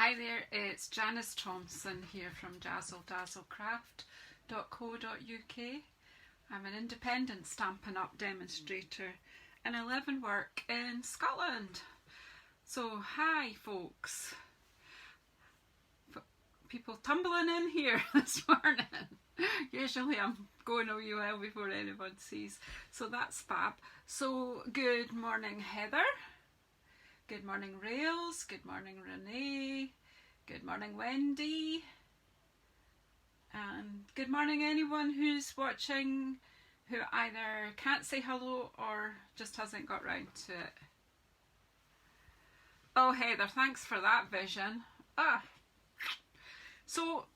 Hi there, it's Janice Thompson here from JazzleDazzleCraft.co.uk. I'm an independent Stampin' Up demonstrator and I live and work in Scotland. So hi folks, people tumbling in here this morning. Usually I'm going a wee while before anyone sees, so that's fab. So good morning Heather. Good morning Rails, good morning Renee, good morning Wendy, and good morning anyone who's watching who either can't say hello or just hasn't got round to it. Oh Heather, thanks for that vision. So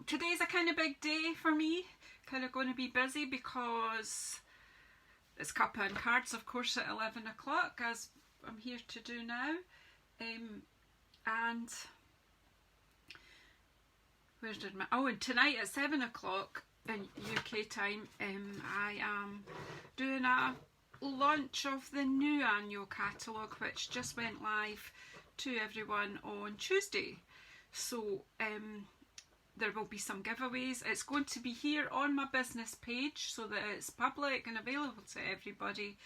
today's a kind of big day for me, kind of going to be busy because it's Cuppa and Cards, of course, at 11 o'clock as I'm here to do now, and where's did my and tonight at 7 o'clock in UK time I am doing a launch of the new annual catalogue which just went live to everyone on Tuesday. So there will be some giveaways. It's going to be here on my business page so that it's public and available to everybody.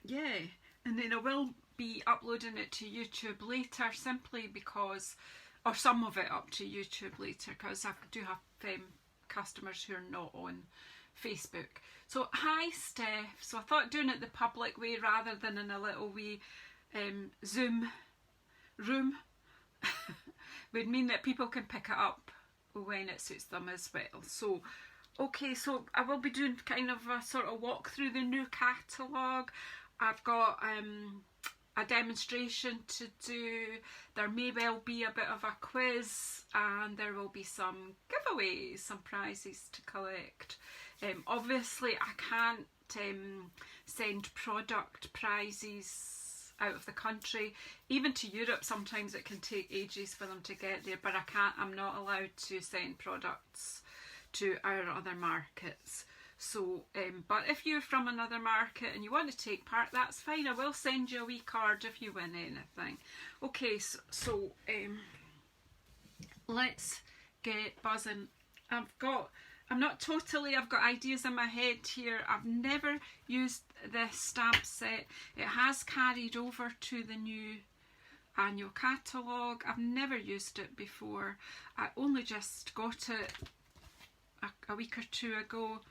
Yeah, and then I will be uploading it to YouTube later simply because, or some of it up to YouTube later, because I do have customers who are not on Facebook. So hi Steph. So I thought doing it the public way rather than in a little wee Zoom room would mean that people can pick it up when it suits them as well. So okay, so I will be doing kind of a sort of walk through the new catalogue. I've got a demonstration to do. There may well be a bit of a quiz and there will be some giveaways, some prizes to collect. Obviously I can't send product prizes out of the country. Even to Europe sometimes it can take ages for them to get there, but I'm not allowed to send products to our other markets. So but if you're from another market and you want to take part, that's fine. I will send you a wee card if you win anything. Okay, so let's get buzzing. I've got ideas in my head here. I've never used this stamp set. It has carried over to the new annual catalogue. I've never used it before. I only just got it a week or two ago,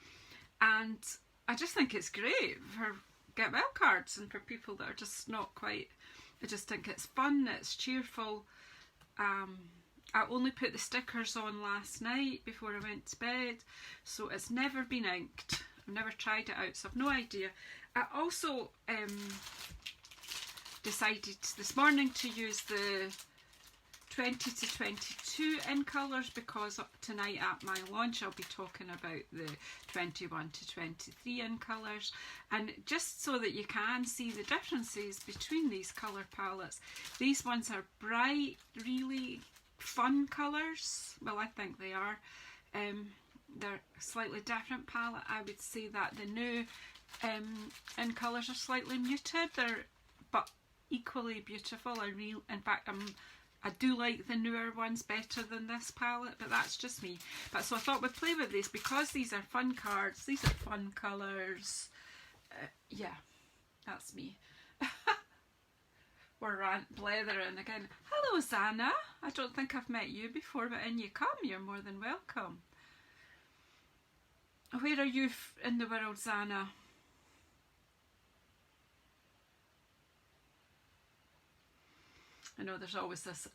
and I just think it's great for get well cards and for people that are just not quite. I just think it's fun, it's cheerful. I only put the stickers on last night before I went to bed, so it's never been inked. I've never tried it out, so I've no idea. I also decided this morning to use the 20 to 22 in colours because tonight at my launch I'll be talking about the 21 to 23 in colours, and just so that you can see the differences between these colour palettes. These ones are bright, really fun colours. Well, I think they are. They're a slightly different palette. I would say that the new in colours are slightly muted, but equally beautiful. In fact, I do like the newer ones better than this palette, but that's just me. But so I thought we'd play with these because these are fun cards, these are fun colours. Yeah, that's me. We're blethering again. Hello Zana, I don't think I've met you before, but in you come, you're more than welcome. Where are you in the world, Zana? I know there's always this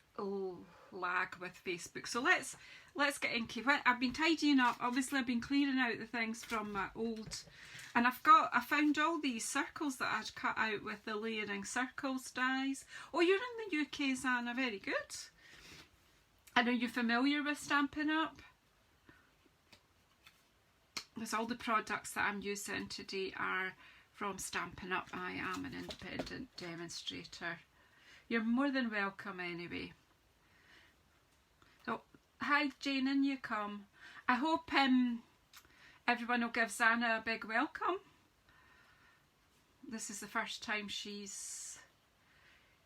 lag with Facebook, so let's get inky. I've been tidying up. Obviously I've been clearing out the things from my old, and I found all these circles that I'd cut out with the layering circles dies. Oh, you're in the UK, Zana, very good. And are you familiar with Stampin' Up? Because all the products that I'm using today are from Stampin' Up. I am an independent demonstrator. You're more than welcome anyway. So, hi Jane, in you come. I hope everyone will give Zana a big welcome. This is the first time she's...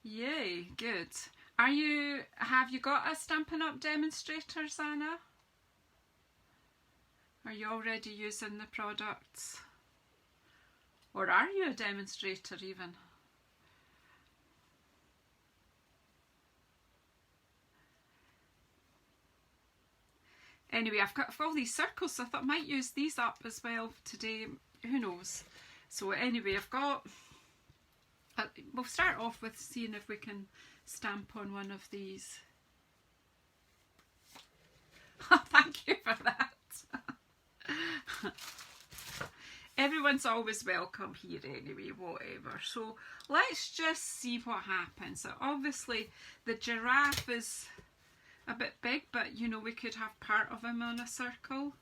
Yay, good. Have you got a Stampin' Up demonstrator, Anna? Are you already using the products? Or are you a demonstrator even? Anyway, I've got all these circles, so I thought I might use these up as well today. Who knows? So anyway, I've got... we'll start off with seeing if we can stamp on one of these. Thank you for that. Everyone's always welcome here anyway, whatever. So let's just see what happens. So obviously the giraffe is a bit big, but you know, we could have part of him on a circle.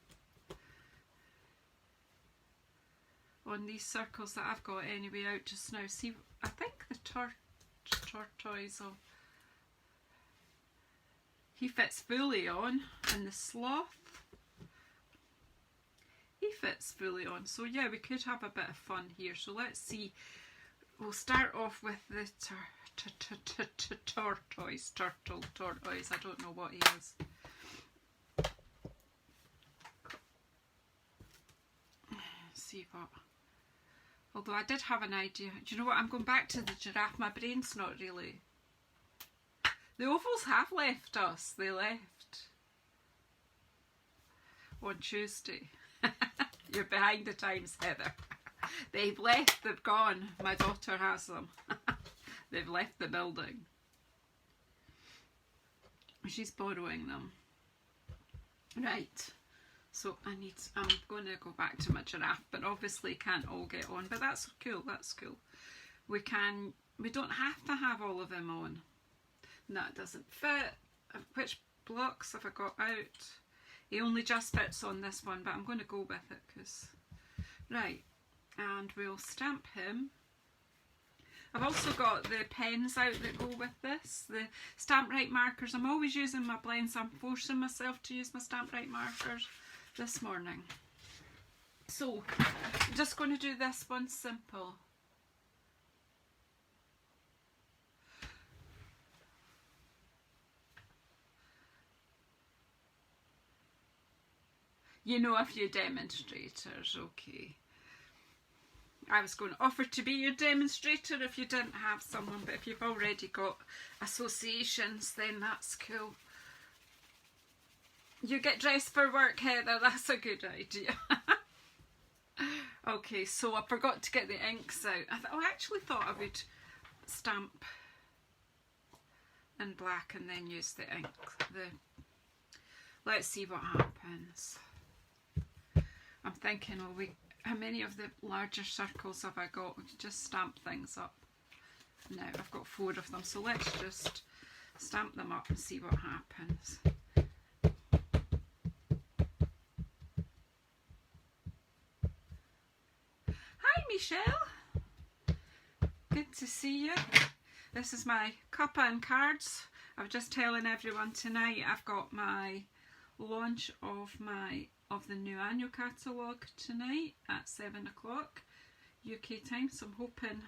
On these circles that I've got anyway out just now. See, I think the tortoise will... He fits fully on, and the sloth, he fits fully on. So yeah, we could have a bit of fun here. So let's see. We'll start off with the tortoise. I don't know what he is. See what... Although I did have an idea. Do you know what? I'm going back to the giraffe. My brain's not really... The ovals have left us. They left on Tuesday. You're behind the times, Heather. They've left, they've gone. My daughter has them. They've left the building. She's borrowing them. Right. So I'm going to go back to my giraffe, but obviously can't all get on. But that's cool, that's cool. We don't have to have all of them on. No, it doesn't fit. Which blocks have I got out? He only just fits on this one, but I'm going to go with it because... Right, and we'll stamp him. I've also got the pens out that go with this, the Stamp-Right markers. I'm always using my blends. I'm forcing myself to use my Stamp-Right markers this morning. So, I'm just going to do this one simple. You know a few demonstrators, okay. I was going to offer to be your demonstrator if you didn't have someone, but if you've already got associations, then that's cool. You get dressed for work, Heather, that's a good idea. Okay, so I forgot to get the inks out. I actually thought I would stamp in black and then use the ink. Let's see what happens. I'm thinking, how many of the larger circles have I got? We can just stamp things up. Now I've got 4 of them, so let's just stamp them up and see what happens. Hi Michelle, good to see you. This is my Cuppa and Cards. I was just telling everyone tonight I've got my launch of the new annual catalogue tonight at 7 o'clock UK time, so I'm hoping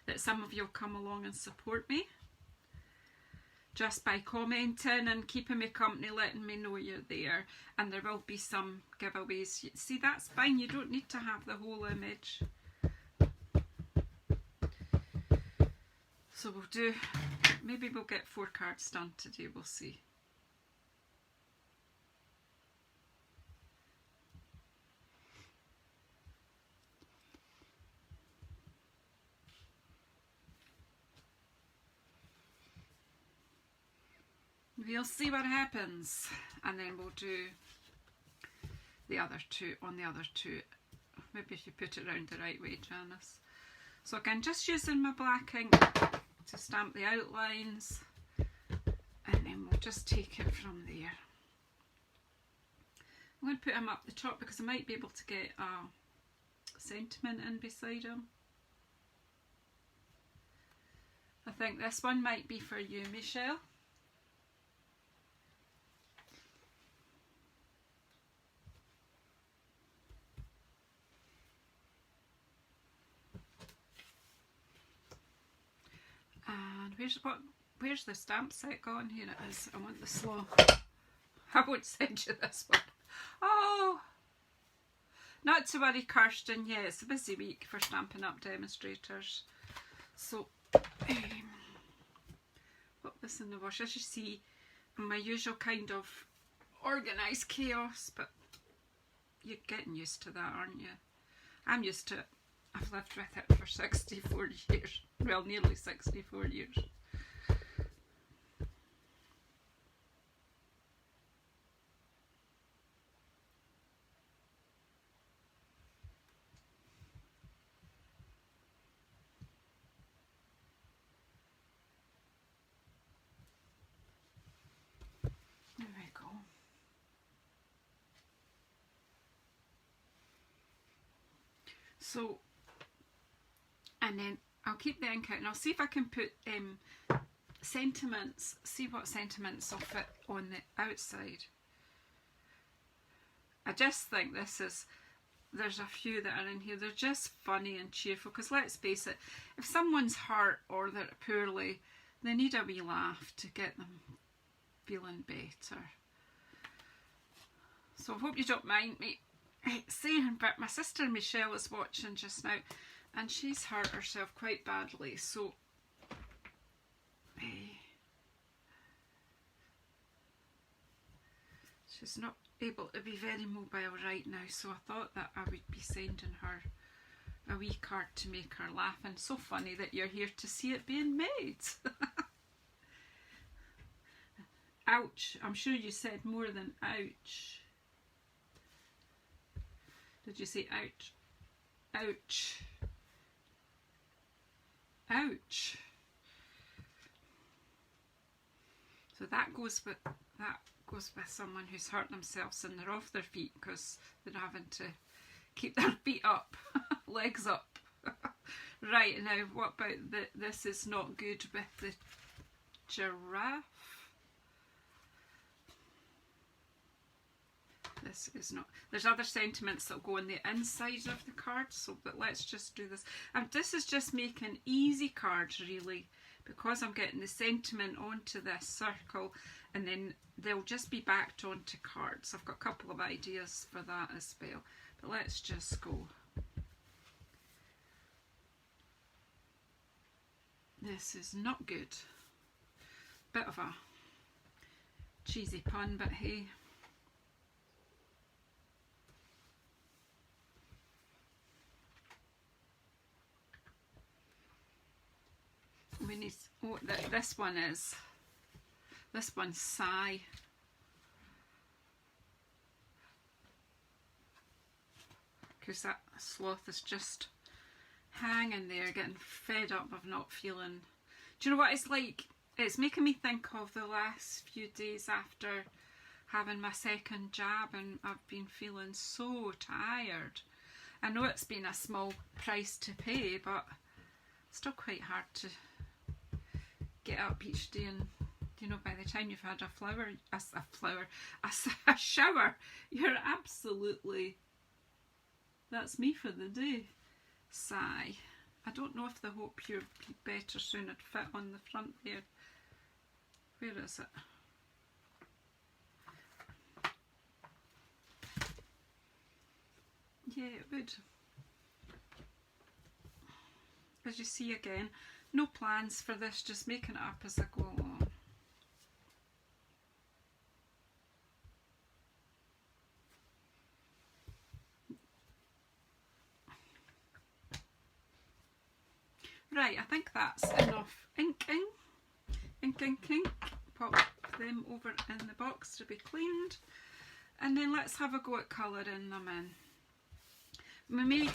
that some of you will come along and support me just by commenting and keeping me company, letting me know you're there, and there will be some giveaways. See, that's fine, you don't need to have the whole image. So maybe we'll get 4 cards done today, we'll see. We'll see what happens, and then we'll do the other 2 on the other 2. Maybe if you put it around the right way, Janice. So again, just using my black ink to stamp the outlines, and then we'll just take it from there. I'm going to put him up the top because I might be able to get a sentiment in beside him. I think this one might be for you, Michelle. And where's the stamp set gone? Here it is. I want the slow. I won't send you this one. Oh, not to worry, Kirsten. Yeah, it's a busy week for Stampin' Up! Demonstrators. So, put this in the wash. As you see, my usual kind of organised chaos, but you're getting used to that, aren't you? I'm used to it. I've lived with it for 64 years. Well, nearly 64 years. There we go. So, and then I'll keep the ink out and I'll see if I can put sentiments, see what sentiments I'll fit on the outside. I just think this is, there's a few that are in here, they're just funny and cheerful, because let's face it, if someone's hurt or they're poorly, they need a wee laugh to get them feeling better. So I hope you don't mind me saying, but my sister Michelle is watching just now and she's hurt herself quite badly, so she's not able to be very mobile right now, so I thought that I would be sending her a wee card to make her laugh. And so funny that you're here to see it being made. Ouch. I'm sure you said more than ouch. Did you say ouch? Ouch. Ouch. So that goes with someone who's hurt themselves and they're off their feet because they're having to keep their feet up, legs up. Right, now what about this is not good with the giraffe. This is not, there's other sentiments that go on the inside of the card, so but let's just do this. And this is just making easy cards really, because I'm getting the sentiment onto this circle and then they'll just be backed onto cards. I've got a couple of ideas for that as well, but let's just go. This is not good. Bit of a cheesy pun, but hey. We need, oh, this one's Sigh. Because that sloth is just hanging there, getting fed up of not feeling. Do you know what it's like? It's making me think of the last few days after having my second jab, and I've been feeling so tired. I know it's been a small price to pay, but still quite hard to get up each day, and you know, by the time you've had a shower, you're absolutely, that's me for the day. Sigh. I don't know if the Hope You're Better Soon would fit on the front there. Where is it? Yeah, it would. As you see again, no plans for this, just making it up as I go along. Right, I think that's enough inking. Ink. Pop them over in the box to be cleaned. And then let's have a go at colouring them in. We may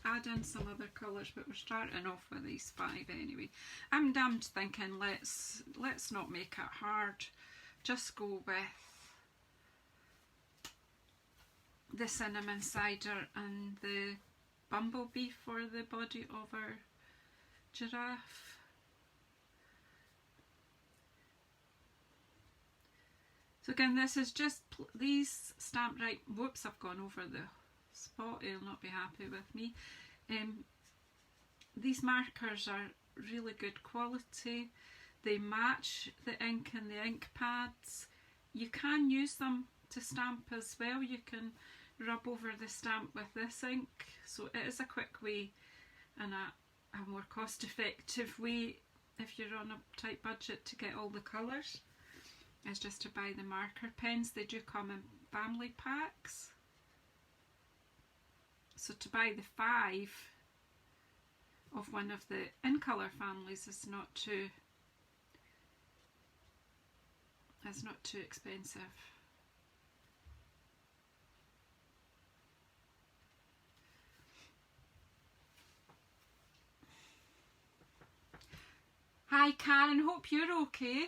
add in some other colours, but we're starting off with these 5 anyway. I'm damned thinking let's not make it hard. Just go with the cinnamon cider and the bumblebee for the body of our giraffe. So again, this is just these stamp right. Whoops, I've gone over the spot. He'll not be happy with me. These markers are really good quality. They match the ink and the ink pads. You can use them to stamp as well. You can rub over the stamp with this ink, so it is a quick way and a more cost-effective way if you're on a tight budget to get all the colours, is just to buy the marker pens. They do come in family packs, so to buy the 5 of one of the in colour families is not too expensive. Hi Karen, hope you're okay.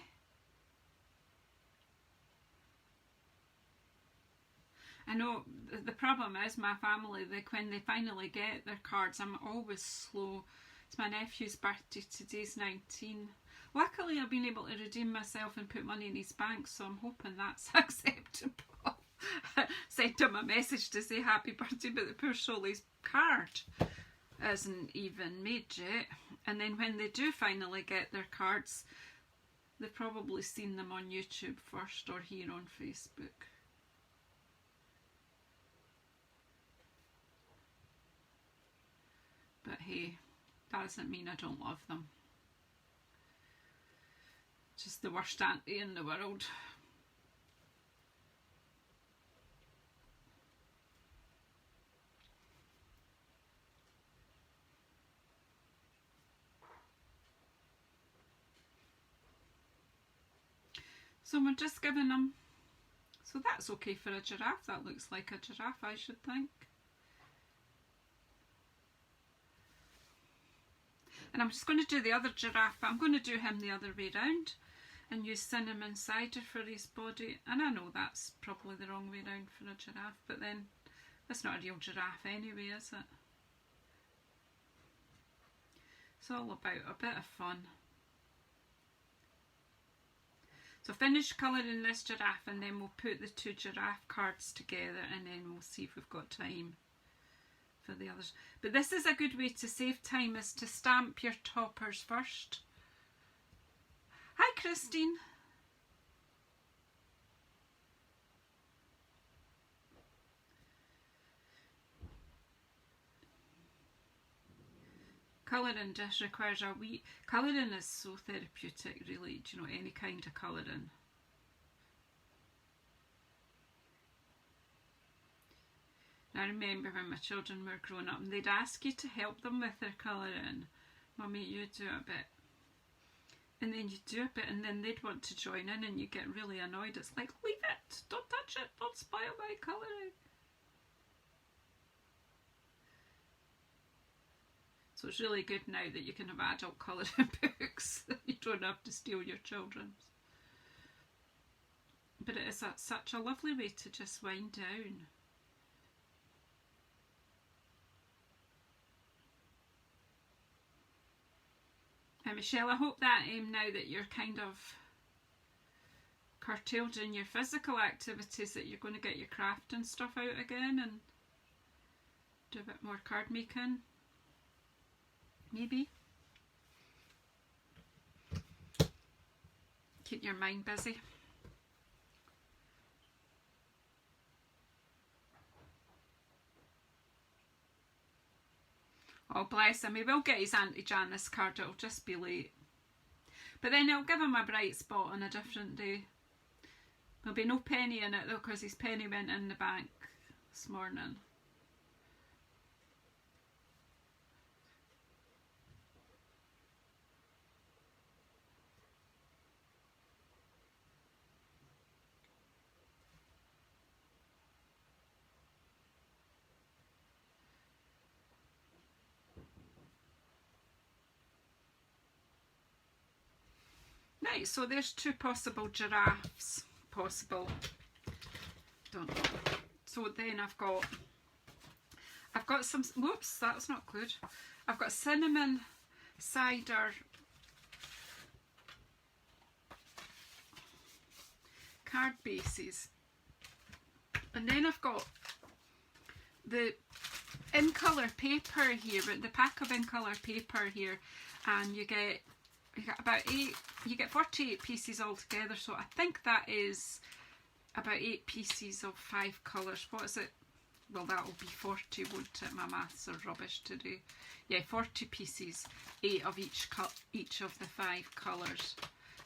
I know the problem is my family, when they finally get their cards, I'm always slow. It's my nephew's birthday, today's 19. Luckily I've been able to redeem myself and put money in his bank, so I'm hoping that's acceptable. Sent him a message to say happy birthday, but the poor soul's card isn't even made yet. And then when they do finally get their cards, they've probably seen them on YouTube first or here on Facebook. But hey, that doesn't mean I don't love them. Just the worst auntie in the world. So we're just giving them, so that's okay for a giraffe. That looks like a giraffe, I should think. And I'm just going to do the other giraffe, but I'm going to do him the other way round and use cinnamon cider for his body. And I know that's probably the wrong way round for a giraffe, but then that's not a real giraffe anyway, is it? It's all about a bit of fun. So finish colouring this giraffe and then we'll put the 2 giraffe cards together and then we'll see if we've got time for the others. But this is a good way to save time, is to stamp your toppers first. Hi Christine. Colouring just requires a wee... Colouring is so therapeutic, really, do you know, any kind of colouring. I remember when my children were growing up and they'd ask you to help them with their colouring. Mummy, you do a bit. And then you do a bit and then they'd want to join in and you get really annoyed. It's like, leave it, don't touch it, don't spoil my colouring. So it's really good now that you can have adult colouring books. You don't have to steal your children's. But it is such a lovely way to just wind down. And Michelle, I hope that now that you're kind of curtailed in your physical activities, that you're going to get your craft and stuff out again and do a bit more card making. Maybe. Keep your mind busy. Oh bless him, he will get his Auntie Janice card, it'll just be late. But then it'll give him a bright spot on a different day. There'll be no penny in it though, because his penny went in the bank this morning. Right, so there's 2 possible giraffes. Possible. Don't know. So then I've got some, whoops, that's not good. I've got cinnamon cider card bases. And then I've got the in colour paper here, but the pack of in colour paper here, and you get about 48 pieces altogether, so I think that is about 8 pieces of 5 colours. What is it? Well, that'll be 40, won't it? My maths are rubbish today. Yeah, 40 pieces, 8 of each of the 5 colours,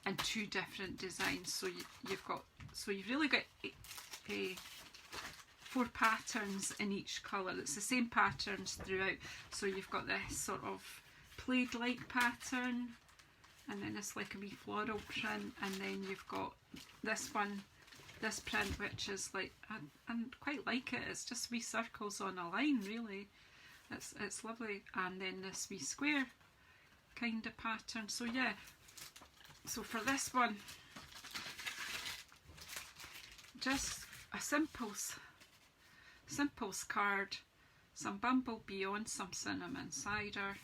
and 2 different designs. So you've really got 4 patterns in each colour. It's the same patterns throughout. So you've got this sort of plaid-like pattern, and then this like a wee floral print, and then you've got this one, this print, which is like, I quite like it. It's just wee circles on a line, really. It's lovely. And then this wee square kind of pattern. So yeah, so for this one, just a simples card, some bumblebee on, some cinnamon cider.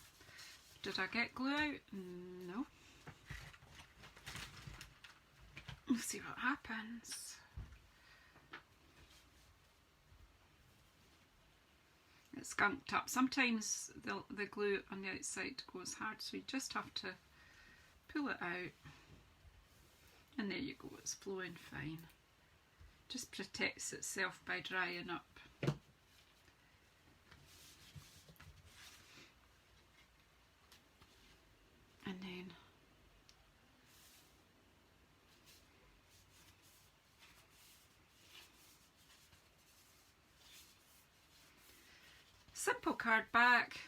Did I get glue out? No. We'll see what happens. It's skunked up. Sometimes the glue on the outside goes hard, so you just have to pull it out. And there you go, it's flowing fine. Just protects itself by drying up. And then simple card back.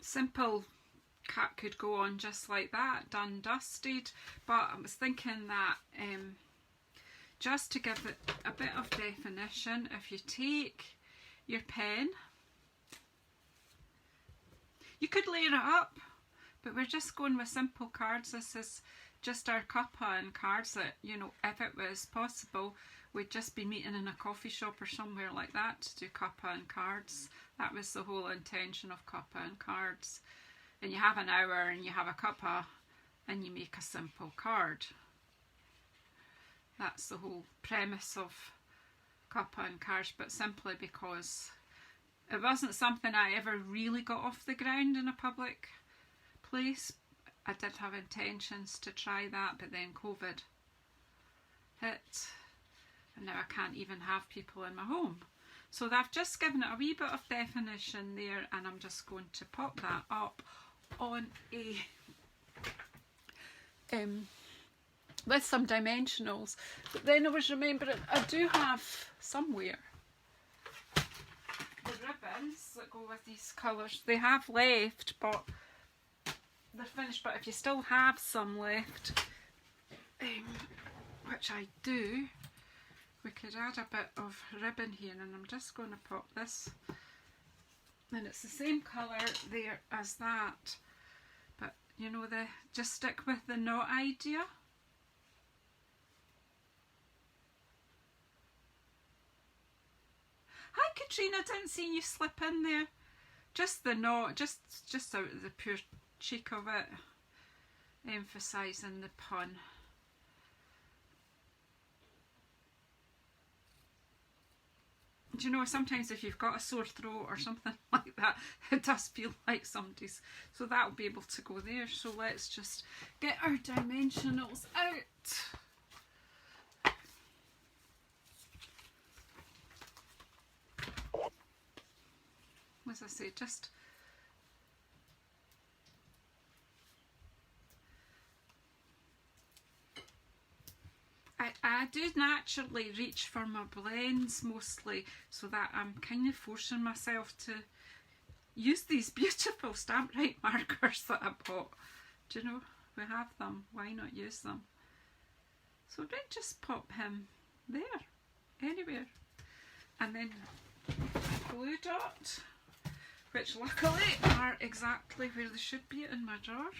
Simple cap could go on just like that, done, dusted, but I was thinking that just to give it a bit of definition, if you take your pen, you could layer it up, but we're just going with simple cards. This is just our cuppa and cards that, you know, if it was possible, we'd just be meeting in a coffee shop or somewhere like that to do cuppa and cards. That was the whole intention of cuppa and cards. And you have an hour and you have a cuppa and you make a simple card. That's the whole premise of cuppa and cards, but simply because it wasn't something I ever really got off the ground in a public place. I did have intentions to try that, but then COVID hit and now I can't even have people in my home. So I've just given it a wee bit of definition there, and I'm just going to pop that up on a with some dimensionals. But then I was remembering I do have somewhere the ribbons that go with these colours. They have left, but they're finished. But if you still have some left, which I do, we could add a bit of ribbon here, and I'm just going to pop this, and it's the same colour there as that, but you know, just stick with the knot idea. Hi Katrina, didn't see you slip in there. Just the knot, just out of the pure cheek of it, emphasising the pun. Do you know, sometimes if you've got a sore throat or something like that, it does feel like somebody's, so that'll be able to go there. So let's just get our dimensionals out. As I say, just I do naturally reach for my blends mostly, so that I'm kind of forcing myself to use these beautiful Stamprite markers that I bought. Do you know, we have them, why not use them? So then just pop him there, anywhere, and then a glue dot, which luckily are exactly where they should be in my drawer.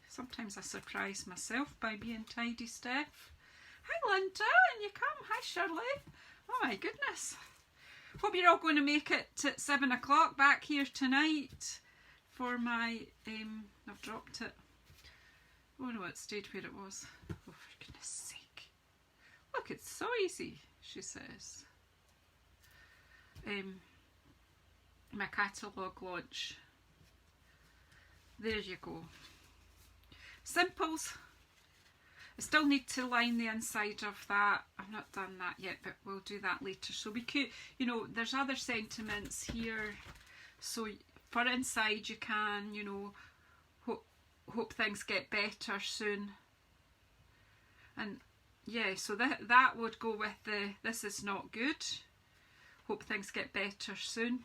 Sometimes I surprise myself by being tidy, Steph. Hi Linda, and you come. Hi Shirley. Oh my goodness. Hope you're all going to make it at 7 o'clock back here tonight for my, I've dropped it. Oh no, it stayed where it was. Oh, for goodness sake. Look, it's so easy, she says. My catalogue launch. There you go. Simples. I still need to line the inside of that. I've not done that yet, but we'll do that later. So we could, you know, there's other sentiments here. So for inside you can, you know, hope things get better soon. And yeah, so that would go with the this is not good. Hope things get better soon.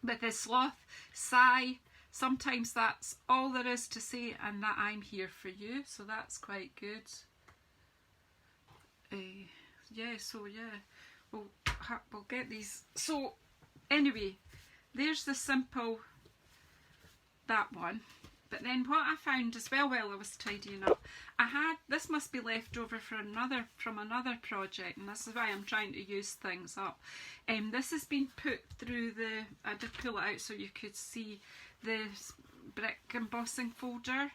With the sloth, sigh. Sometimes that's all there is to say, and that I'm here for you, so that's quite good. Yeah, so yeah, we'll get these. So anyway, there's the simple, that one. But then what I found as well while I was tidying up, this must be left over from another project, and this is why I'm trying to use things up. This has been put through I did pull it out so you could see the brick embossing folder.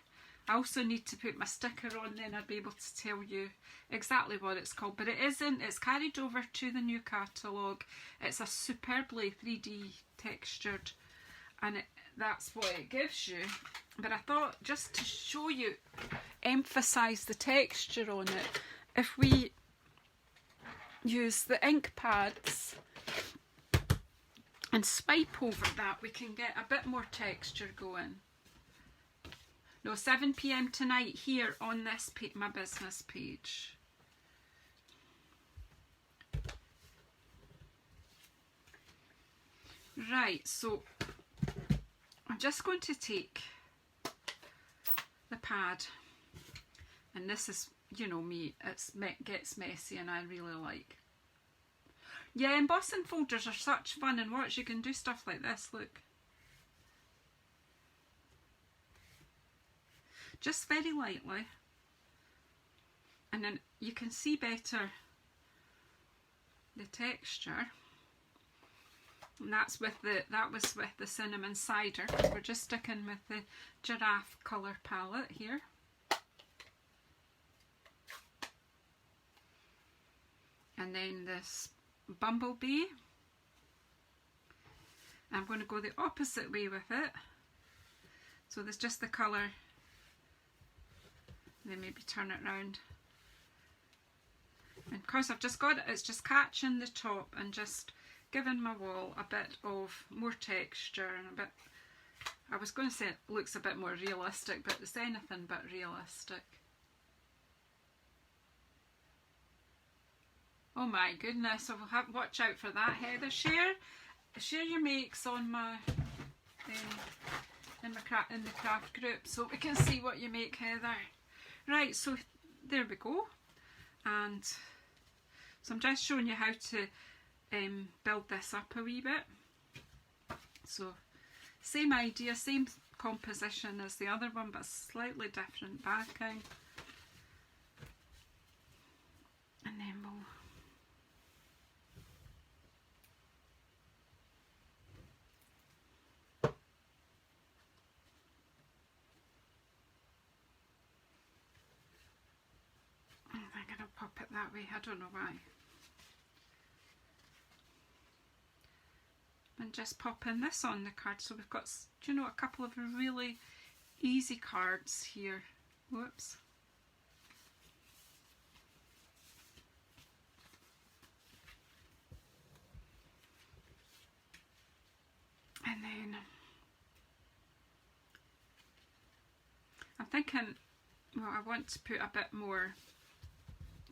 I also need to put my sticker on, then I'll be able to tell you exactly what it's called. But it's carried over to the new catalogue. It's a superbly 3D textured, and that's what it gives you. But I thought, just to show you, emphasise the texture on it, if we use the ink pads and swipe over that, we can get a bit more texture going. No, 7 PM tonight here on this my business page. Right, so I'm just going to take the pad, and this is, you know me, it gets messy and I really like. Yeah, embossing folders are such fun, and watch, you can do stuff like this, look. Just very lightly, and then you can see better the texture. And that was with the cinnamon cider. We're just sticking with the giraffe colour palette here. And then this bumblebee. I'm going to go the opposite way with it. So there's just the colour. Then maybe turn it round. And because I've just got it, it's just catching the top and just giving my wall a bit of more texture and a bit, I was going to say it looks a bit more realistic, but it's anything but realistic. Oh my goodness, so we'll have watch out for that, Heather. Share your makes on my in the craft group so we can see what you make, Heather. Right, so there we go. And so I'm just showing you how to build this up a wee bit. So same idea, same composition as the other one, but slightly different backing. And then we'll I'm going to pop it that way, I don't know why. And just popping this on the card, so we've got, you know, a couple of really easy cards here. Whoops. And then I'm thinking, well, I want to put a bit more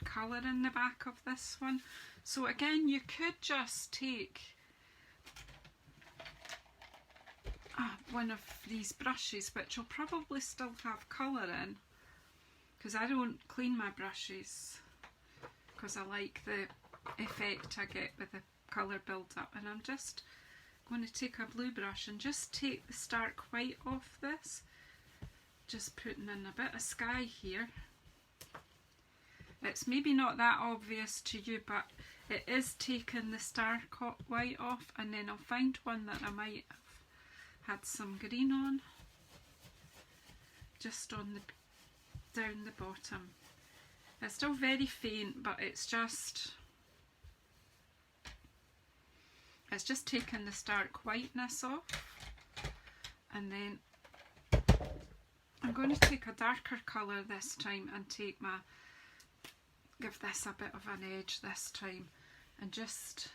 colour in the back of this one. So again, you could just take one of these brushes, which will probably still have colour in, because I don't clean my brushes because I like the effect I get with the colour build up. And I'm just going to take a blue brush and just take the stark white off this, just putting in a bit of sky here. It's maybe not that obvious to you, but it is taking the stark white off, and then I'll find one that I might have had some green on, just on the down the bottom, It's still very faint, but it's just taking the stark whiteness off. And then I'm going to take a darker colour this time and give this a bit of an edge this time, and just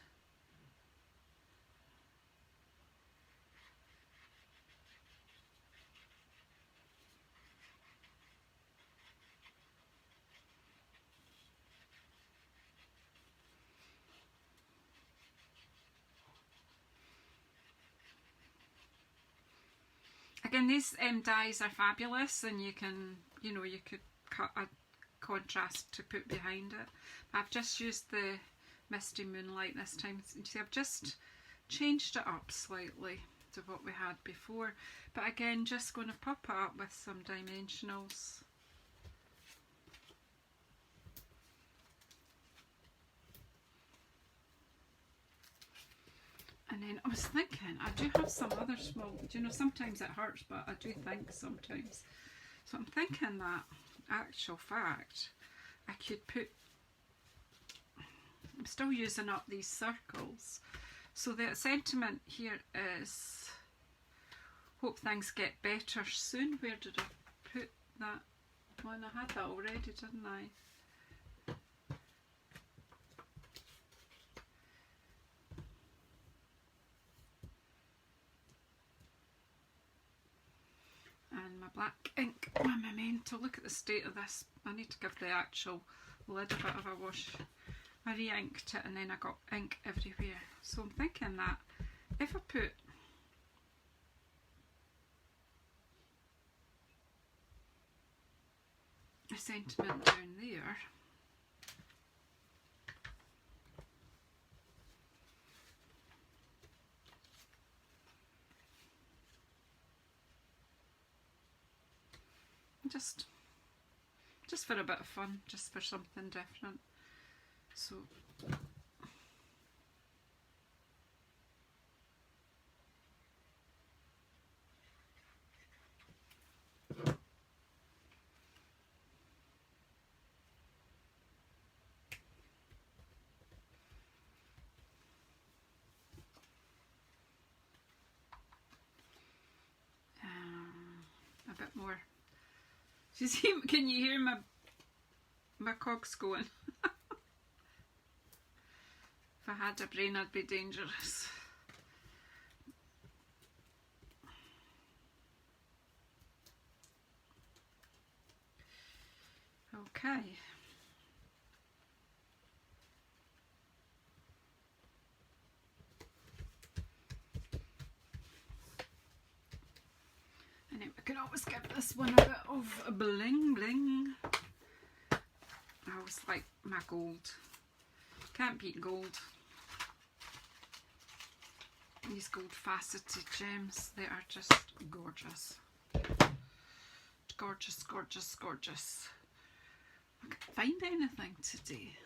again, these dyes are fabulous, and you could cut a contrast to put behind it. But I've just used the Misty Moonlight this time. You see, I've just changed it up slightly to what we had before. But again, just going to pop it up with some dimensionals. And then I was thinking, I do have some other small, sometimes it hurts, but I do think sometimes. So I'm thinking that, actual fact, I could put, I'm still using up these circles. So the sentiment here is, hope things get better soon. Where did I put that one? I had that already, didn't I? And my black ink, my memento. Look at the state of this. I need to give the actual lid a bit of a wash. I re-inked it and then I got ink everywhere. So I'm thinking that if I put a sentiment down there, just for a bit of fun, just for something different. So a bit more. You see, can you hear my cogs going? If I had a brain, I'd be dangerous. Okay. And then we can always give this one a bit of a bling bling. I always like my gold. Can't beat gold. These gold faceted gems, they are just gorgeous. Gorgeous, gorgeous, gorgeous. I can't find anything today.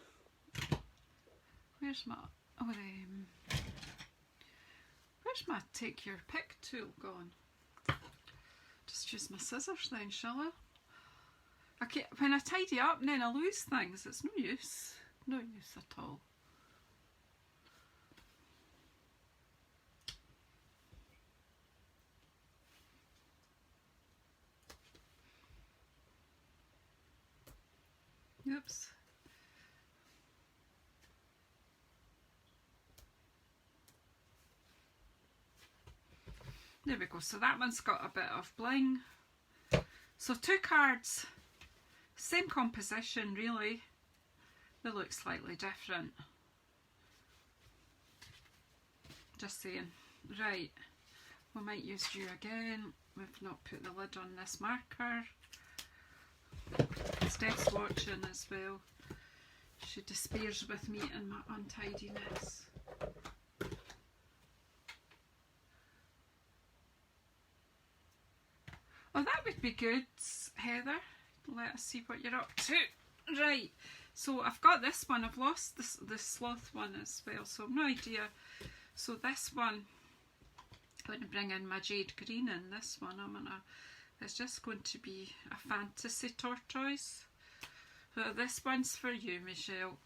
Where's my where's my take your pick tool gone? Just use my scissors then, shall I? When I tidy up and then I lose things, it's no use. No use at all. Oops. There we go. So that one's got a bit of bling. So 2 cards, same composition really. They look slightly different. Just saying. Right. We might use you again. We've not put the lid on this marker. Steph's watching as well. She despairs with me and my untidiness. Oh, that would be good, Heather. Let us see what you're up to. Right, so I've got this one. I've lost the sloth one as well, so I've no idea. So this one, I'm going to bring in my jade green in this one. It's just going to be a fantasy tortoise. So this one's for you, Michelle.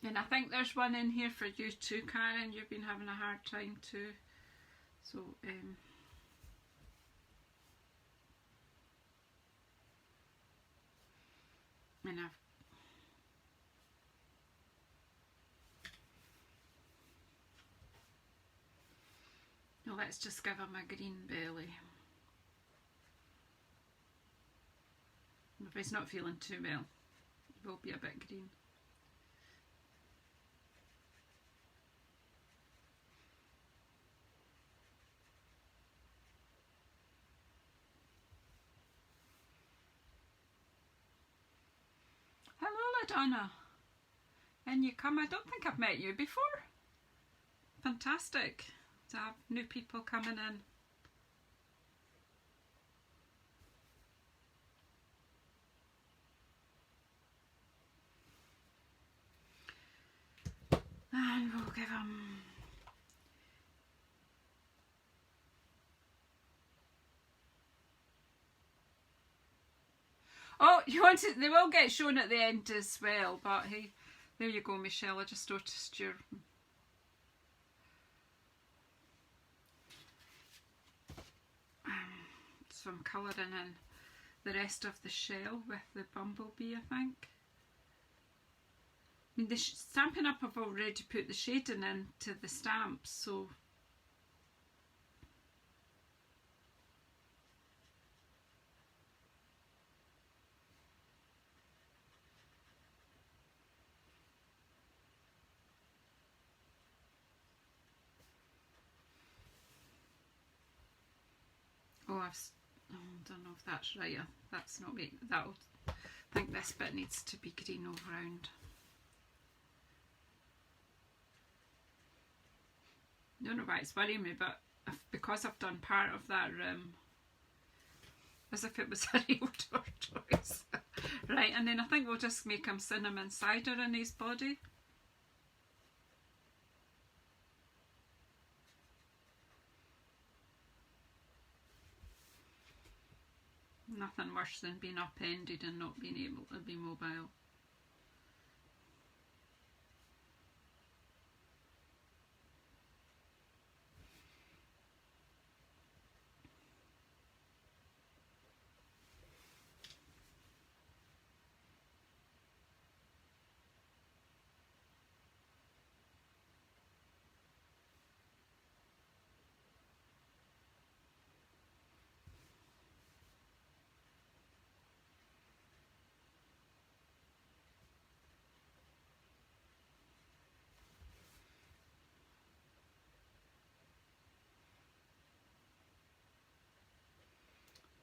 And I think there's one in here for you too, Karen. You've been having a hard time too. So, and now let's just give him a green belly. If he's not feeling too well, he will be a bit green. Hello, LaDonna. And you come. I don't think I've met you before. Fantastic to have new people coming in. And we'll give them... Oh, you want to, they will get shown at the end as well, but hey, there you go, Michelle. I just noticed your... So I'm colouring in the rest of the shell with the bumblebee, I think. I mean, the Stampin' Up! I've already put the shading into the stamps, so... Oh, I don't know if that's right. That's not me. I think this bit needs to be green all round. I don't know why it's worrying me, but because I've done part of that as if it was a real tortoise. Right, and then I think we'll just make him cinnamon cider in his body. Nothing worse than being upended and not being able to be mobile.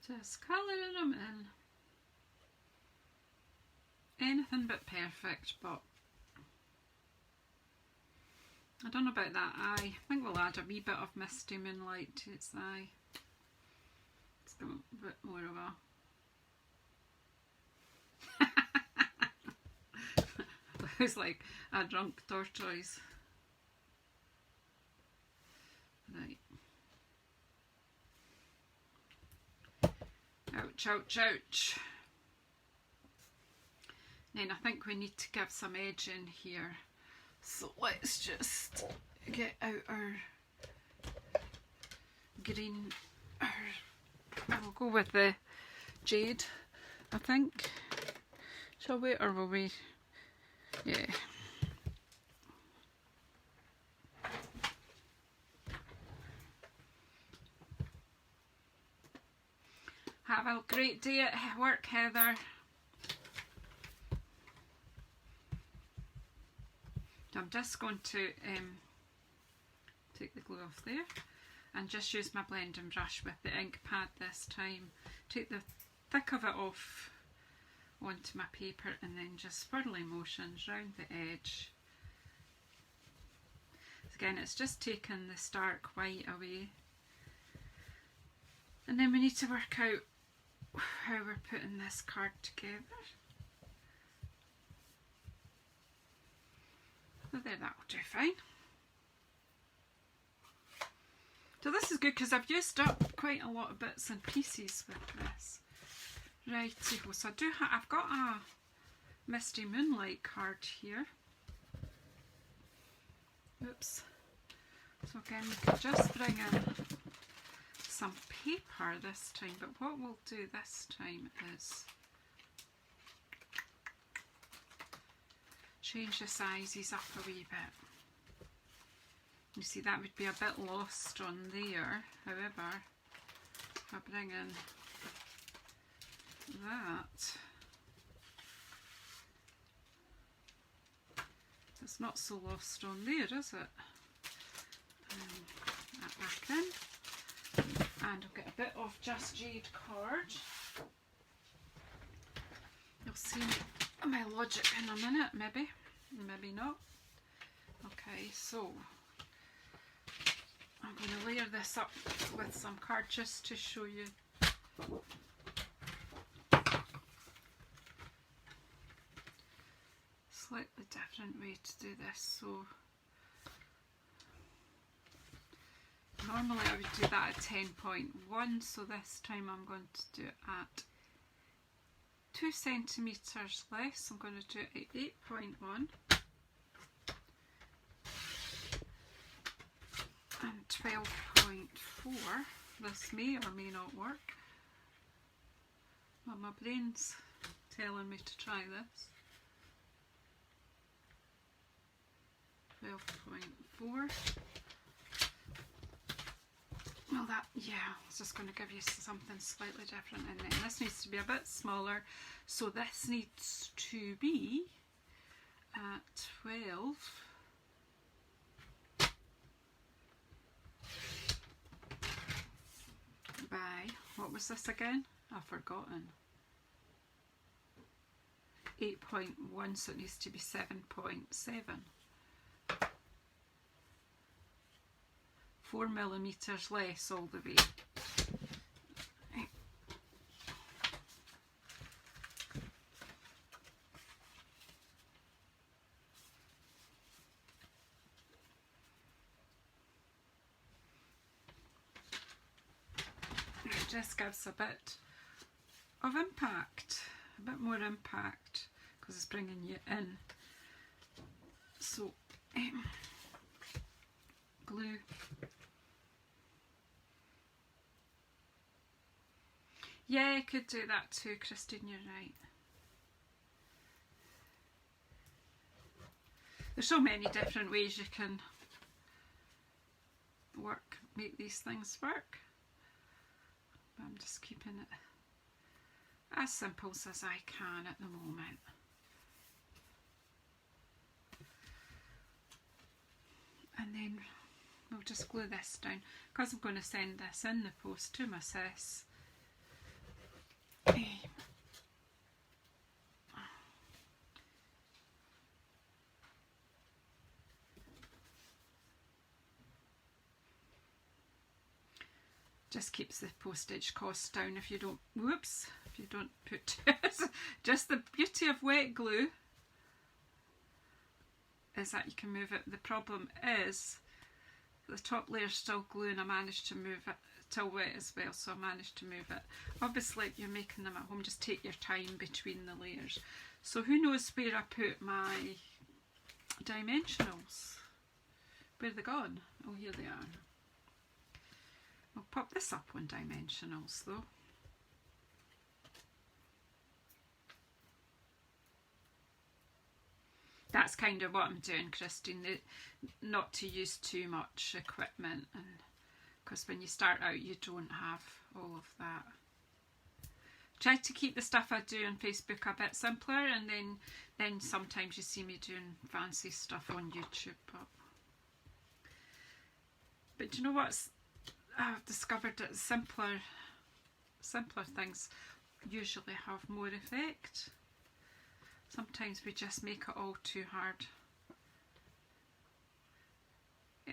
Just colouring them in. Anything but perfect, but I don't know about that eye. I think we'll add a wee bit of Misty Moonlight to its eye. It's got a bit more of a... It's like a drunk tortoise. Right. Ouch, ouch, ouch. Then I think we need to give some edge in here. So let's just get out our green. We'll go with the jade, I think. Shall we, or will we? Yeah. Have a great day at work, Heather. So I'm just going to take the glue off there and just use my blending brush with the ink pad this time. Take the thick of it off onto my paper and then just swirling motions round the edge. Again, it's just taking the stark white away. And then we need to work out how we're putting this card together. So there, that'll do fine. So this is good because I've used up quite a lot of bits and pieces with this. Righty-ho, so I've got a Misty Moonlight card here. Oops. So again, we could just bring in some paper this time, but what we'll do this time is change the sizes up a wee bit. You see, that would be a bit lost on there. However, if I bring in that, it's not so lost on there, is it? That back in, and I'll get a bit of Just Jade card. You'll see my logic in a minute, maybe not. Okay, so I'm going to layer this up with some card just to show you. Slightly different way to do this. So normally I would do that at 10.1, so this time I'm going to do it at 2 centimetres less. I'm going to do it at 8.1 and 12.4. This may or may not work. Well, my brain's telling me to try this. 12.4. Well, that, yeah, it's just going to give you something slightly different, and then this needs to be a bit smaller, so this needs to be at 12 by, what was this again? I've forgotten. 8.1, so it needs to be 7.7. 4 millimeters less all the way. It just gives a bit of impact, a bit more impact, because it's bringing you in. So glue. Yeah, I could do that too, Christine, you're right. There's so many different ways you can make these things work. But I'm just keeping it as simple as I can at the moment. And then we'll just glue this down, because I'm going to send this in the post to my sis. Just keeps the postage costs down if you don't, whoops, if you don't put, just the beauty of wet glue is that you can move it. The problem is the top layer's still glue, and I managed to move it till wet as well, so I managed to move it. Obviously if you're making them at home, just take your time between the layers. So who knows where I put my dimensionals? Where are they gone? Oh, here they are. I'll pop this up on dimensionals though. That's kind of what I'm doing, Christine, not to use too much equipment, and because when you start out you don't have all of that. Try to keep the stuff I do on Facebook a bit simpler, and then sometimes you see me doing fancy stuff on YouTube. But you know what? I've discovered that simpler things usually have more effect. Sometimes we just make it all too hard.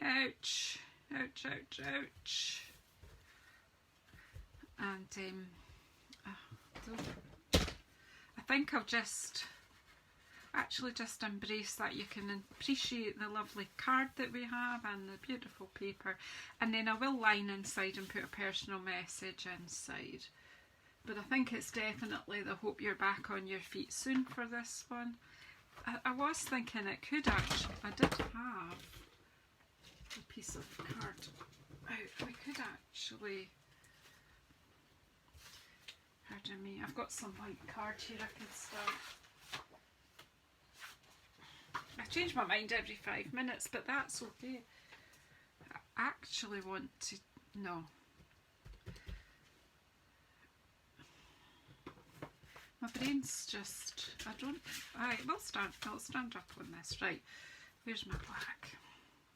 Ouch, ouch, ouch, ouch. And I think I'll just embrace that you can appreciate the lovely card that we have and the beautiful paper, and then I will line inside and put a personal message inside. But I think it's definitely the hope you're back on your feet soon for this one. I was thinking it could actually, I did have a piece of card out. I could actually, pardon me, I've got some white card here I could start. I change my mind every 5 minutes, but that's okay. I actually want to, no. My brain's just, I don't, alright, I'll stand up on this. Right, where's my black?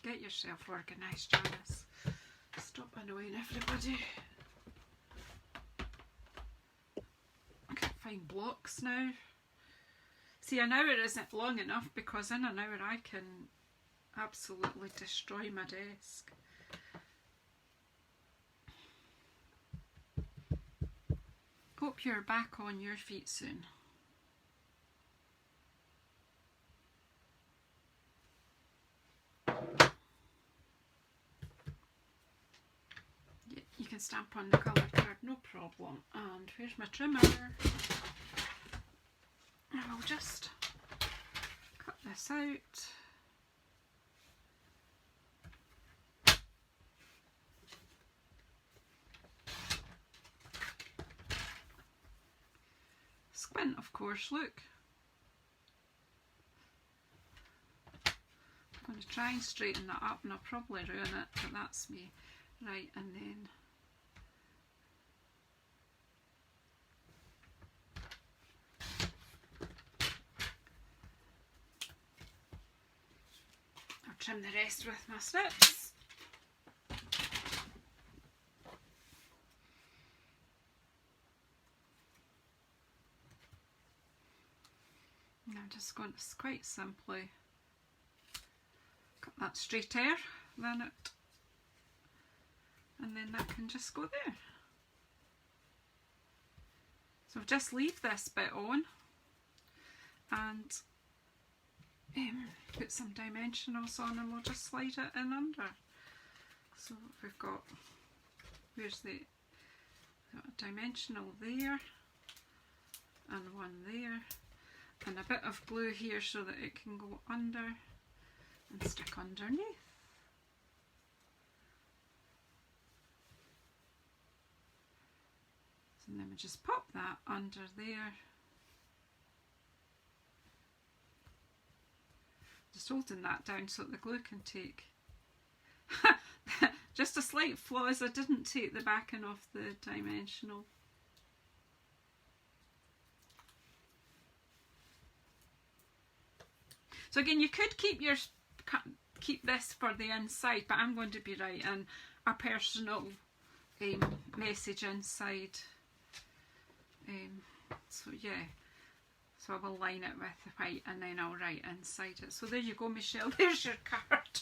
Get yourself organised, Janice. Stop annoying everybody. I can't find blocks now. See, an hour isn't long enough because in an hour I can absolutely destroy my desk. Hope you're back on your feet soon. Yeah, you can stamp on the colour card, no problem. And where's my trimmer? I'll just cut this out. Squint, of course, look. I'm going to try and straighten that up and I'll probably ruin it, but that's me. Right, and then I'll trim the rest with my snips. And I'm just going to quite simply cut that straighter, then it, and then that can just go there. So just leave this bit on and put some dimensionals on, and we'll just slide it in under. So we've got, where's the, got a dimensional there and one there, and a bit of glue here so that it can go under and stick underneath. And then we just pop that under there. Just holding that down so that the glue can take. Just a slight flaw is I didn't take the backing off the dimensional. So again, you could keep this for the inside, but I'm going to be writing a personal message inside. So yeah, so I will line it with the white and then I'll write inside it. So there you go, Michelle, there's your card.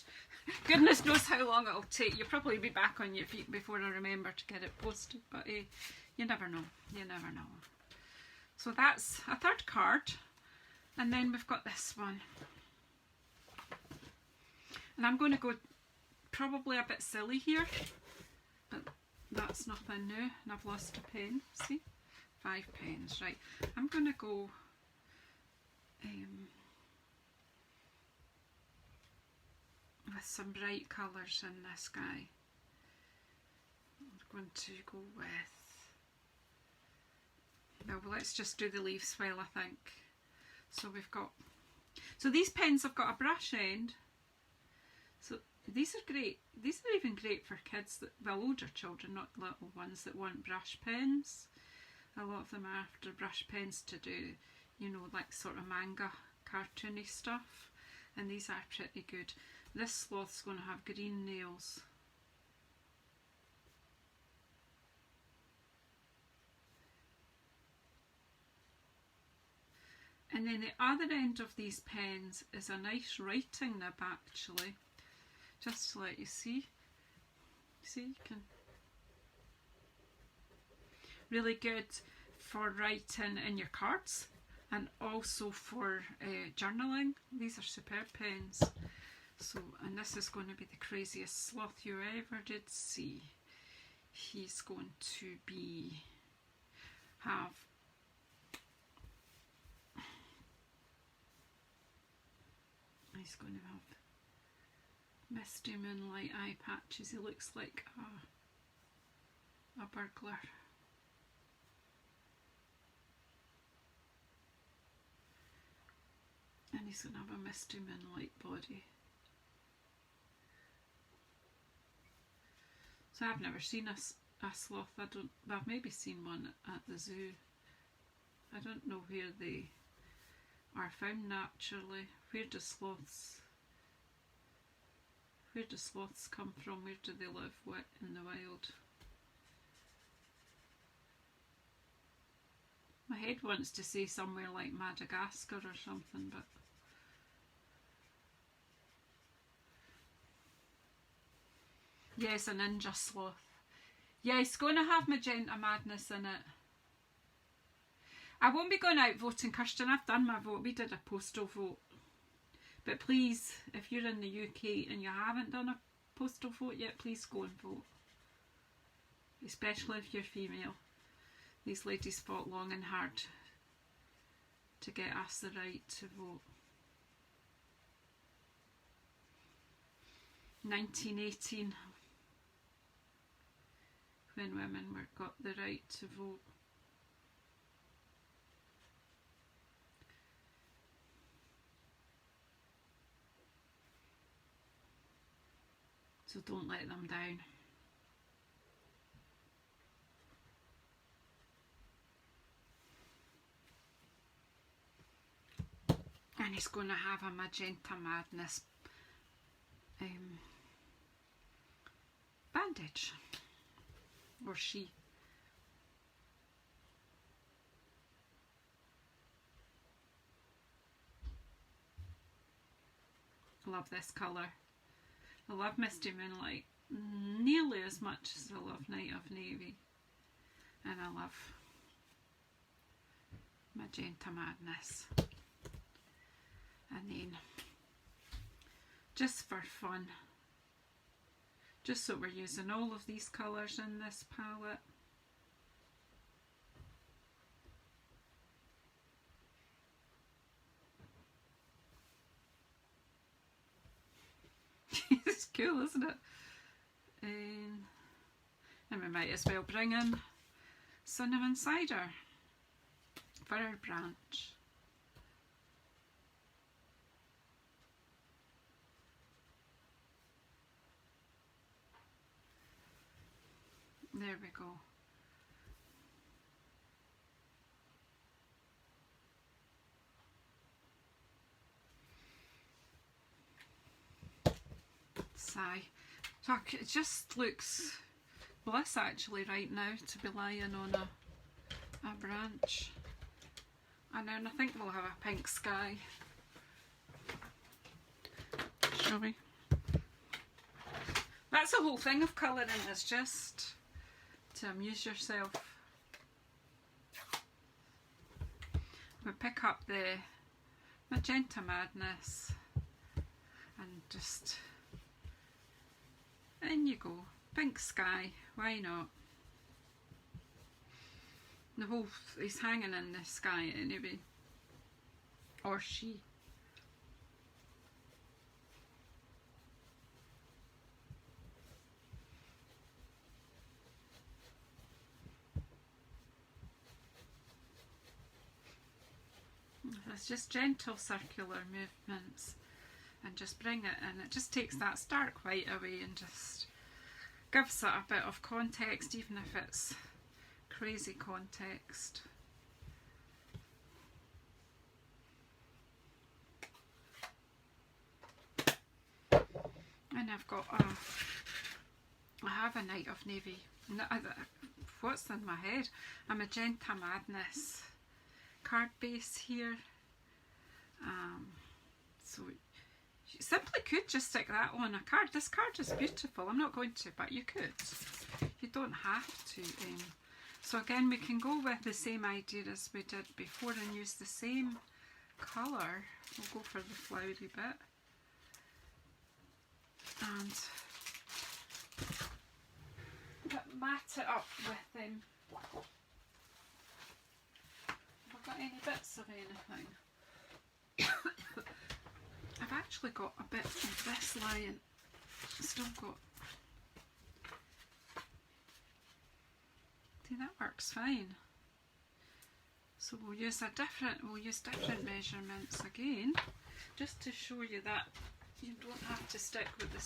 Goodness knows how long it'll take. You'll probably be back on your feet before I remember to get it posted, but you never know, you never know. So that's a third card, and then we've got this one. And I'm going to go probably a bit silly here, but that's nothing new, and I've lost a pen, see? 5 pens, right. I'm going to go with some bright colours in this guy. I'm going to go with, no, well, let's just do the leaves while I think. So we've got, so these pens have got a brush end. So these are great. These are even great for kids, that, well, older children, not little ones that want brush pens. A lot of them are after brush pens to do, you know, like sort of manga cartoony stuff, and these are pretty good. This sloth's going to have green nails. And then the other end of these pens is a nice writing nib actually, just to let you see. See, you can. Really good for writing in your cards and also for journaling. These are superb pens. So, and this is going to be the craziest sloth you ever did see. He's going to have misty moonlight eye patches. He looks like a burglar. And he's going to have a misty moonlight body. So I've never seen a sloth. I've maybe seen one at the zoo. I don't know where they are found naturally. Where do sloths come from? Where do they live? What in the wild? My head wants to say somewhere like Madagascar or something, but yes, a ninja sloth. Yeah, it's going to have magenta madness in it. I won't be going out voting, Kirsten. I've done my vote. We did a postal vote. But please, if you're in the UK and you haven't done a postal vote yet, please go and vote. Especially if you're female. These ladies fought long and hard to get us the right to vote. 1918, when women got the right to vote. So don't let them down. And he's going to have a magenta madness bandage, or she. I love this colour. I love Misty Moonlight nearly as much as I love Night of Navy, and I love Magenta Madness. And then, just for fun, just so we're using all of these colours in this palette, it's cool, isn't it? And we might as well bring in cinnamon cider for our branch. There we go. Sigh. Fuck, it just looks bliss actually right now to be lying on a branch. And then I think we'll have a pink sky. Shall we? That's the whole thing of colouring, is just to amuse yourself. We pick up the Magenta Madness and just, in you go, pink sky, why not? The whole, he's hanging in the sky anyway, or she. It's just gentle circular movements and just bring it in. It just takes that stark white away and just gives it a bit of context, even if it's crazy context. And I've got I have a Night of Navy. What's in my head? A Magenta Madness card base here. So you simply could just stick that on a card. This card is beautiful. I'm not going to, but you could. You don't have to. So again, we can go with the same idea as we did before and use the same colour. We'll go for the flowery bit. And mat it up with have I got any bits of anything? I've actually got a bit of this lying. Still got. See, that works fine. So we'll use different measurements again, just to show you that you don't have to stick with the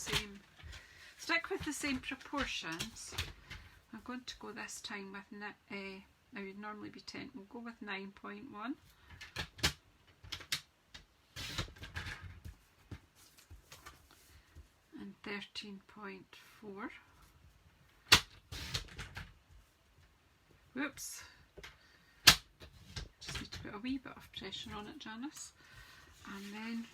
same proportions. I'm going to go this time with now you'd normally be 10. We'll go with 9.1. And 13.4. Whoops. Just need to put a wee bit of pressure on it, Janice. And then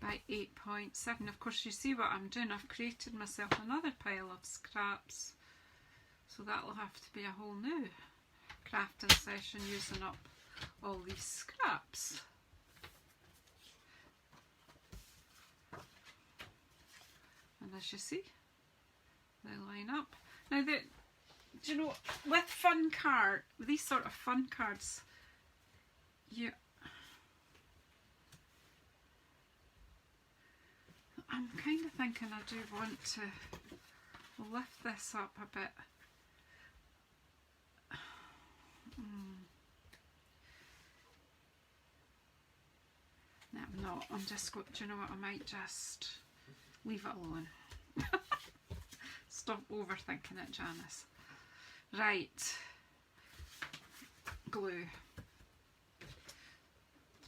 by 8.7. Of course, you see what I'm doing. I've created myself another pile of scraps. So that'll have to be a whole new crafting session using up all these scraps. And as you see, they line up. Now, do you know, with these sort of fun cards, I'm kind of thinking I do want to lift this up a bit. No, I'm not. I'm just going, do you know what, I might just leave it alone. Stop overthinking it, Janice. Right. Glue.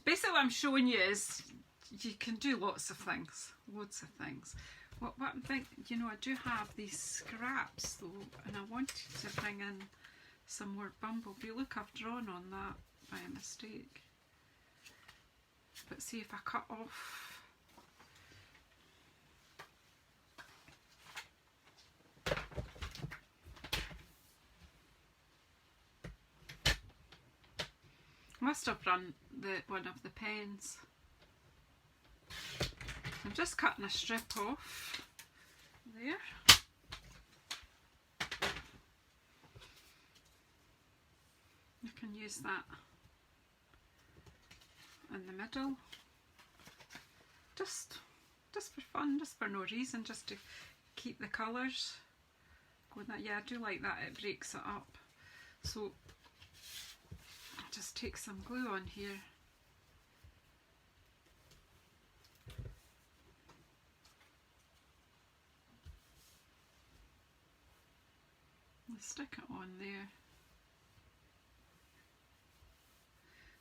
Basically what I'm showing you is you can do lots of things. Loads of things. What I'm thinking, you know, I do have these scraps though, and I wanted to bring in some more bumblebee. Look, I've drawn on that by a mistake. But see if I cut off. Must have run one of the pens. I'm just cutting a strip off there. You can use that in the middle, just for fun, just for no reason, just to keep the colours going. That, yeah, I do like that, it breaks it up. So I'll just take some glue on here. And stick it on there.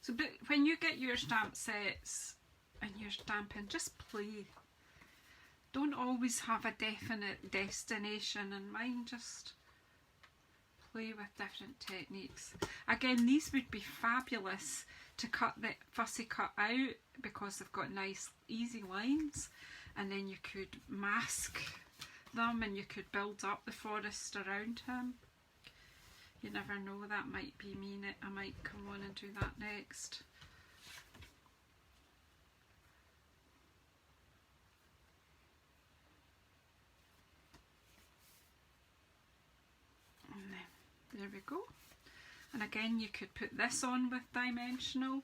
So, but when you get your stamp sets and you're stamping, just play. Don't always have a definite destination in mind, just play with different techniques. Again, these would be fabulous to cut the fussy cut out because they've got nice easy lines, and then you could mask them and you could build up the forest around him. You never know, that might be me. I might come on and do that next. And then, there we go. And again, you could put this on with dimensional.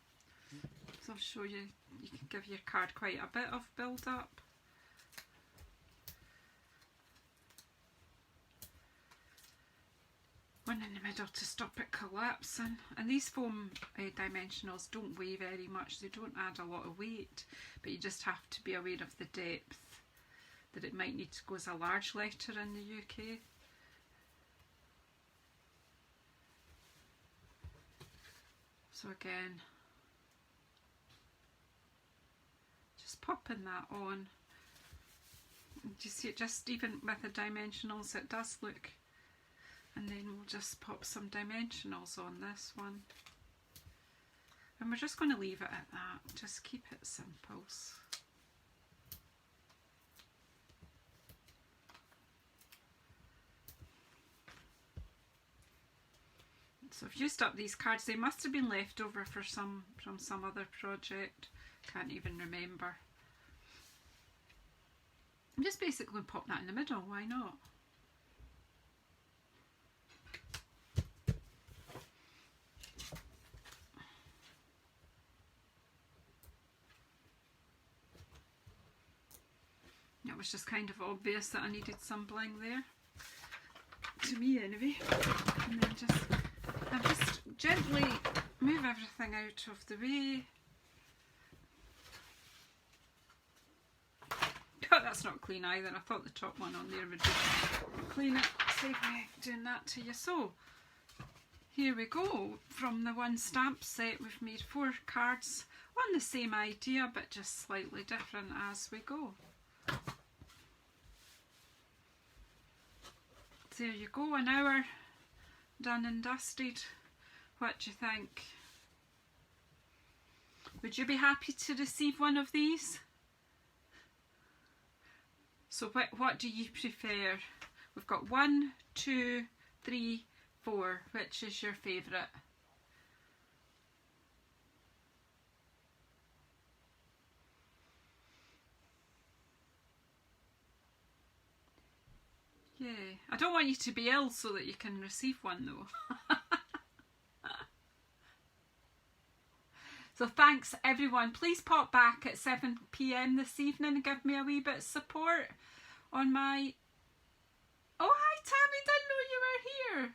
So I'll show you, you can give your card quite a bit of build up. One in the middle to stop it collapsing. And these foam dimensionals don't weigh very much, they don't add a lot of weight, but you just have to be aware of the depth, that it might need to go as a large letter in the UK. So again, just popping that on. Do you see it, just even with the dimensionals it does look. And then we'll just pop some dimensionals on this one. And we're just going to leave it at that. Just keep it simple. So I've used up these cards. They must have been left over for from some other project. Can't even remember. I'm just basically going to pop that in the middle. Why not? It was just kind of obvious that I needed some bling there. To me anyway. And then I'll just gently move everything out of the way. Oh, that's not clean either. I thought the top one on there would be clean it. Save me doing that to you. So, here we go. From the one stamp set, we've made 4 cards on the same idea, but just slightly different as we go. There you go, an hour done and dusted. What do you think? Would you be happy to receive one of these? So what do you prefer? We've got 1, 2, 3, 4. Which is your favourite? Yeah, I don't want you to be ill so that you can receive one though. So thanks everyone. Please pop back at 7 PM this evening and give me a wee bit of support on my... Oh hi Tammy, didn't know you were here.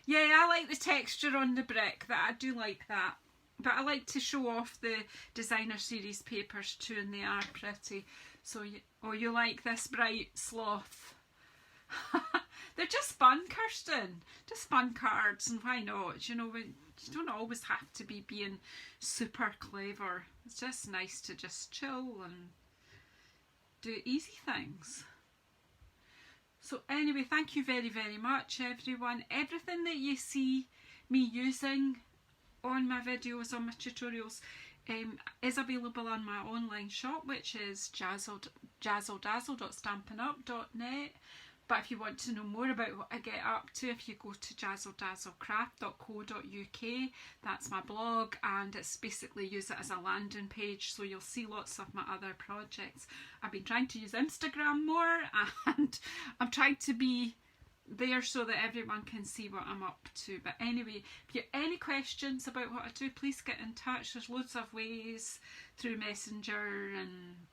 Yeah, I like the texture on the brick. I do like that. But I like to show off the designer series papers too, and they are pretty. So you like this bright sloth. They're just fun, Kirsten. Just fun cards, and why not? You know, you don't always have to be being super clever. It's just nice to just chill and do easy things. So anyway, thank you very, very much everyone. Everything that you see me using on my videos, on my tutorials, is available on my online shop, which is JazzleDazzle.stampinup.net. But if you want to know more about what I get up to, if you go to JazzleDazzleCraft.co.uk, that's my blog, and it's basically use it as a landing page, so you'll see lots of my other projects. I've been trying to use Instagram more, and I'm trying to be there so that everyone can see what I'm up to. But anyway, if you have any questions about what I do, please get in touch. There's loads of ways through Messenger and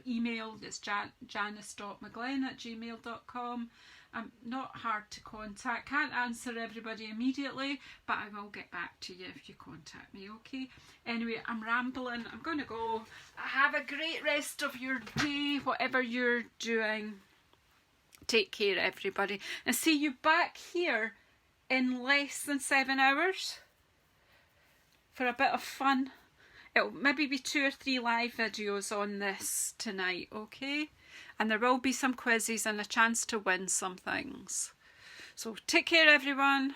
email. It's janice.mcglenn@gmail.com. I'm not hard to contact. Can't answer everybody immediately, but I will get back to you if you contact me, okay? Anyway, I'm rambling. I'm going to go. Have a great rest of your day, whatever you're doing. Take care, everybody. And see you back here in less than 7 hours for a bit of fun. It'll maybe be 2 or 3 live videos on this tonight, okay? And there will be some quizzes and a chance to win some things. So take care, everyone.